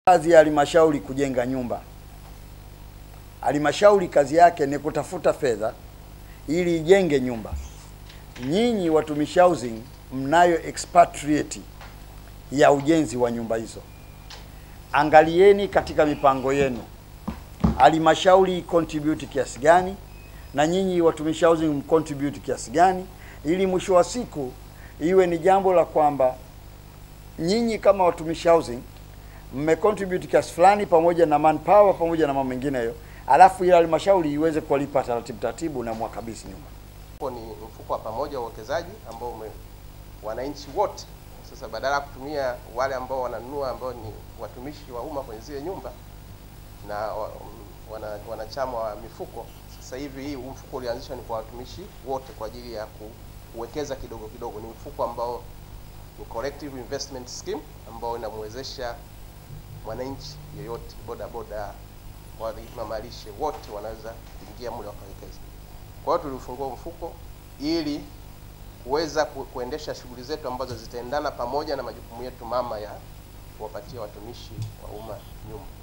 Kazi ya halmashauri kujenga nyumba. Halmashauri kazi yake ni kutafuta fedha ili ijenge nyumba. Nyinyi watumishi housing mnayo expatriate ya ujenzi wa nyumba hizo. Angalieni katika mipango yenu halmashauri contribute kiasi gani na nyinyi watumishi housing contribute kiasi gani, ili mwisho wa siku iwe ni jambo la kwamba nyinyi kama watumishi housing contribute kiasi fulani pamoja na manpower pamoja na mambo mengineyo, alafu ile halmashauri iweze kulipa taratibu na mwakabisi nyumba. Ni mfuko wa pamoja wa uwekezaji ambao wananchi wote sasa, badala ya kutumia wale ambao wananunua ambao ni watumishi wa umma kwenye zile nyumba na wanachama wa mifuko, sasa hivi hii mfuko ulianzishwa ni kwa watumishi wote kwa ajili ya kuwekeza kidogo kidogo. Ni mfuko ambao ni collective investment scheme ambao inamwezesha mwananchi yeyote, boda, mamalishe wote wanaweza kuingia mule wakawekeza. Kwa hiyo tulifungua mfuko ili kuweza kuendesha shughuli zetu ambazo zitaendana pamoja na majukumu yetu mama ya kuwapatia watumishi wa umma nyumba.